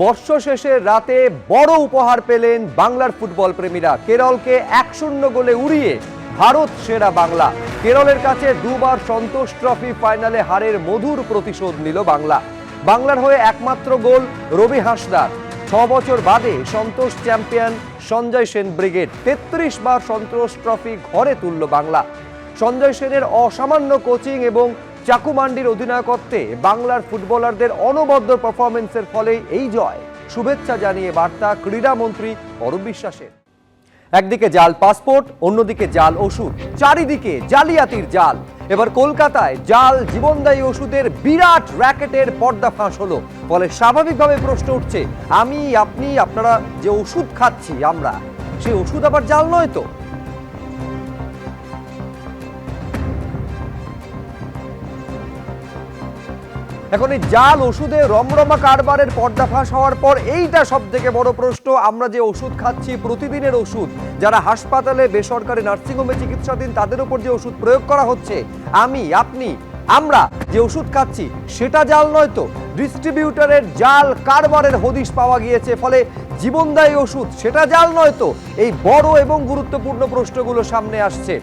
বর্ষ শেষের রাতে বড় উপহার পেলেন বাংলার ফুটবল প্রেমীরা। কেরলকে 1-0 গোলে উড়িয়ে ভারত সেরা বাংলা। কেরলের কাছে দুবার সন্তোষ ট্রফি ফাইনালে হারের মধুর প্রতিশোধ নিল বাংলা। বাংলার হয়ে একমাত্র গোল রবি হাঁসদার। 6 বছর বাদে সন্তোষ চ্যাম্পিয়ন সঞ্জয় সেন ব্রিগেড। 33 বার সন্তোষ ট্রফি ঘরে তুলল বাংলা। সঞ্জয় সেনের অসামান্য কোচিং এবং চাকুমান্ডির অধিনায়কত্বে বাংলার ফুটবলারদের অনবদ্য পারফরমেন্সের ফলে এই জয়। শুভেচ্ছা জানিয়ে বার্তা ক্রীড়ামন্ত্রী অরূপ বিশ্বাসের। একদিকে জাল পাসপোর্ট, অন্যদিকে জাল ওষুধ, চারিদিকে জালিয়াতির জাল। এবার কলকাতায় জাল জীবনদায়ী ওষুধের বিরাট র্যাকেটের পর্দাফাঁস হলো। ফলে স্বাভাবিকভাবে প্রশ্ন উঠছে, আমি, আপনি, আপনারা যে ওষুধ খাচ্ছি আমরা, সেই ওষুধ আবার জাল নয় তো? এখন এই জাল ওষুধে রমরমা কারবারের পর্দাফাঁস হওয়ার পর এইটা সব থেকে বড় প্রশ্ন, আমরা যে ওষুধ খাচ্ছি প্রতিদিনের ওষুধ, যারা হাসপাতালে বেসরকারি নার্সিংহোমে চিকিৎসাধীন তাদের উপর যে ওষুধ প্রয়োগ করা হচ্ছে, আমি, আপনি, আমরা যে ওষুধ খাচ্ছি সেটা জাল নয় তো? ডিস্ট্রিবিউটরের জাল কারবারের হদিশ পাওয়া গিয়েছে। ফলে জীবনদায়ী ওষুধ সেটা জাল নয় তো? এই বড় এবং গুরুত্বপূর্ণ প্রশ্নগুলো সামনে আসছে।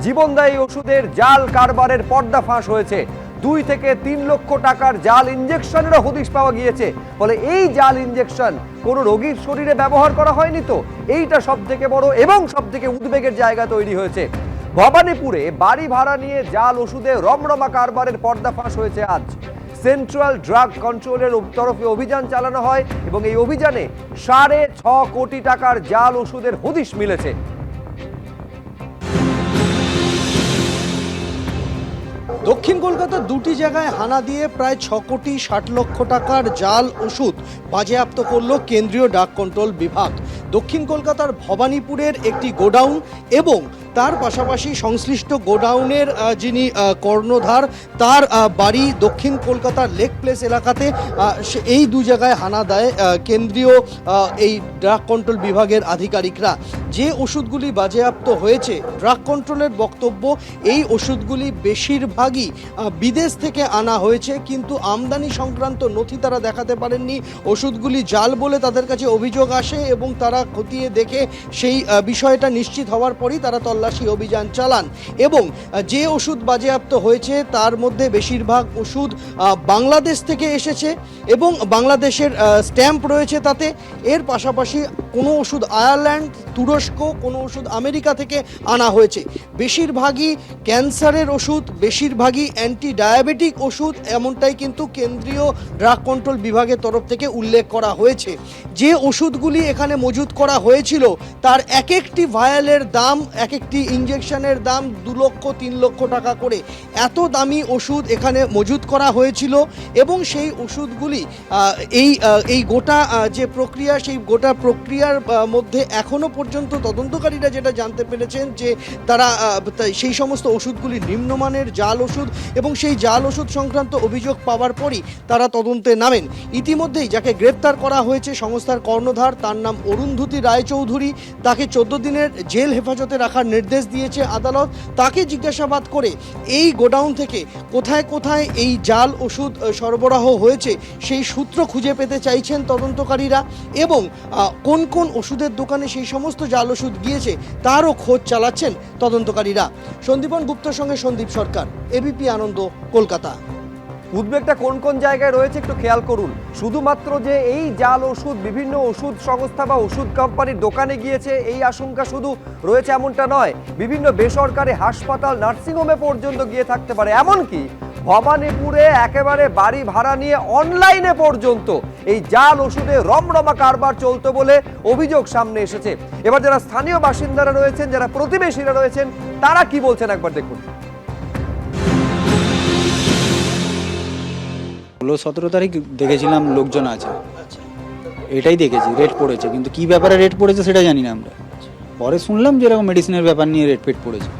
জীবনদায়ী ওষুধের জাল কারবারের পর্দাফাঁস হয়েছে। 2 থেকে 3 লক্ষ টাকার জাল ইনজেকশনেরও হদিশ পাওয়া গিয়েছে। ফলে এই জাল ইনজেকশন কোনো রোগীর শরীরে ব্যবহার করা হয়নি তো? এইটা সব থেকে বড় এবং সব থেকে উদ্বেগের জায়গা তৈরি হয়েছে। ভবানীপুরে বাড়ি ভাড়া নিয়ে জাল ওষুধে রমরমা কারবারের পর্দাফাঁস হয়েছে আজ। সেন্ট্রাল ড্রাগ কন্ট্রোলের তরফে অভিযান চালানো হয় এবং এই অভিযানে 6.5 কোটি টাকার জাল ওষুধের হদিশ মিলেছে। দক্ষিণ কলকাতার 2টি জায়গায় হানা দিয়ে প্রায় 6 কোটি 60 লক্ষ টাকার জাল ওষুধ বাজেয়াপ্ত করল কেন্দ্রীয় ড্রাগ কন্ট্রোল বিভাগ। দক্ষিণ কলকাতার ভবানীপুরের একটি গোডাউন এবং তার পাশাপাশি সংশ্লিষ্ট গোডাউনের যিনি কর্ণধার, তার বাড়ি দক্ষিণ কলকাতার লেক প্লেস এলাকাতে। এই 2 জায়গায় হানা দেয় কেন্দ্রীয় এই ড্রাগ কন্ট্রোল বিভাগের আধিকারিকরা। যে ওষুধগুলি বাজেয়াপ্ত হয়েছে, ড্রাগ কন্ট্রোলের বক্তব্য এই ওষুধগুলি বেশিরভাগই বিদেশ থেকে আনা হয়েছে, কিন্তু আমদানি সংক্রান্ত নথি তারা দেখাতে পারেননি। ওষুধগুলি জাল বলে তাদের কাছে অভিযোগ আসে এবং তারা খতিয়ে দেখে সেই বিষয়টা নিশ্চিত হওয়ার পরই তারা তল্লাশি অভিযান চালান। এবং যে ওষুধ বাজেয়াপ্ত হয়েছে তার মধ্যে বেশিরভাগ ওষুধ বাংলাদেশ থেকে এসেছে এবং বাংলাদেশের স্ট্যাম্প রয়েছে তাতে। এর পাশাপাশি কোনো ওষুধ আয়ারল্যান্ড, তুরস্ক, কোনো ওষুধ আমেরিকা থেকে আনা হয়েছে। বেশিরভাগই ক্যান্সারের ওষুধ, বেশিরভাগই অ্যান্টি ডায়াবেটিক ওষুধ, এমনটাই কিন্তু কেন্দ্রীয় ড্রাগ কন্ট্রোল বিভাগের তরফ থেকে উল্লেখ করা হয়েছে। যে ওষুধগুলি এখানে মজুত করা হয়েছিল তার এক একটি ভায়ালের দাম, এক একটি ইঞ্জেকশনের দাম 2 লক্ষ 3 লক্ষ টাকা করে। এত দামি ওষুধ এখানে মজুত করা হয়েছিল এবং সেই ওষুধগুলি এই গোটা যে প্রক্রিয়া, সেই গোটা প্রক্রিয়ার মধ্যে এখনো পর্যন্ত তদন্তকারীরা যেটা জানতে পেরেছেন যে তারা সেই সমস্ত ওষুধগুলি নিম্নমানের জাল ওষুধ এবং সেই জাল ওষুধ সংক্রান্ত অভিযোগ পাওয়ার পরই তারা তদন্তে নামেন। ইতিমধ্যেই যাকে গ্রেপ্তার করা হয়েছে সংস্থার কর্ণধার, তার নাম অরুন্ধতী রায়চৌধুরী। তাকে 14 দিনের জেল হেফাজতে রাখার নির্দেশ দিয়েছে আদালত। তাকে জিজ্ঞাসাবাদ করে এই গোডাউন থেকে কোথায় কোথায় এই জাল ওষুধ সরবরাহ হয়েছে সেই সূত্র খুঁজে পেতে চাইছেন তদন্তকারীরা এবং কোন কোন ওষুধের দোকানে সেই সমস্ত জাল ওষুধ গিয়েছে তারও খোঁজ চালাচ্ছেন তদন্তকারীরা। সন্দীপন গুপ্তর সঙ্গে সন্দীপ সরকার, এবিপি আনন্দ, কলকাতা। উদ্বেগটা কোন কোন জায়গায় রয়েছে একটু খেয়াল করুন। শুধুমাত্র যে এই জাল ওষুধ বিভিন্ন ওষুধ সংস্থা বা ওষুধ কোম্পানির দোকানে গিয়েছে এই আশঙ্কা শুধু রয়েছে এমনটা নয়, বিভিন্ন বেসরকারি হাসপাতাল, নার্সিংহোমে পর্যন্ত গিয়ে থাকতে পারে। এমনকি ভবানীপুরে একেবারে বাড়ি ভাড়া নিয়ে অনলাইনে পর্যন্ত এই জাল ওষুধে রমরমা কারবার চলতো বলে অভিযোগ সামনে এসেছে। এবার যারা স্থানীয় বাসিন্দারা রয়েছেন, যারা প্রতিবেশীরা রয়েছেন, তারা কি বলছেন একবার দেখুন। 16-17 তারিখ দেখেছিলাম লোকজন আছে, এটাই দেখেছি রেট পড়েছে, কিন্তু কি ব্যাপারে রেট পড়েছে সেটা জানি না আমরা। পরে শুনলাম যে এরকম মেডিসিনের ব্যাপার নিয়ে রেট ফেট পড়েছে,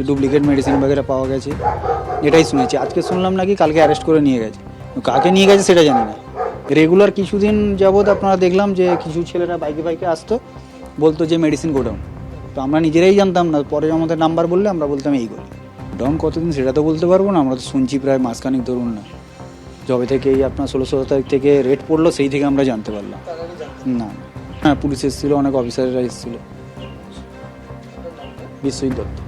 ডুপ্লিকেট মেডিসিন বগেরা পাওয়া গেছে, এটাই শুনেছি। আজকে শুনলাম নাকি কালকে অ্যারেস্ট করে নিয়ে গেছে, কাকে নিয়ে গেছে সেটা জানি না। রেগুলার কিছুদিন যাবৎ আপনারা দেখলাম যে কিছু ছেলেরা বাইকে আসতো, বলতো যে মেডিসিন গোডাউন, তো আমরা নিজেরাই জানতাম না। পরে আমাদের নাম্বার বললে আমরা বলতাম এই গলি। গোডাউন কতদিন সেটা তো বলতে পারবো না, আমরা তো শুনছি প্রায় মাসখানেক ধরুন না। যবে থেকে এই আপনার 16-17 তারিখ থেকে রেড পড়লো সেই থেকে আমরা জানতে পারলাম। না, হ্যাঁ পুলিশ এসেছিলো, অনেক অফিসাররা এসেছিলো। বিশ্বজিৎ দত্ত।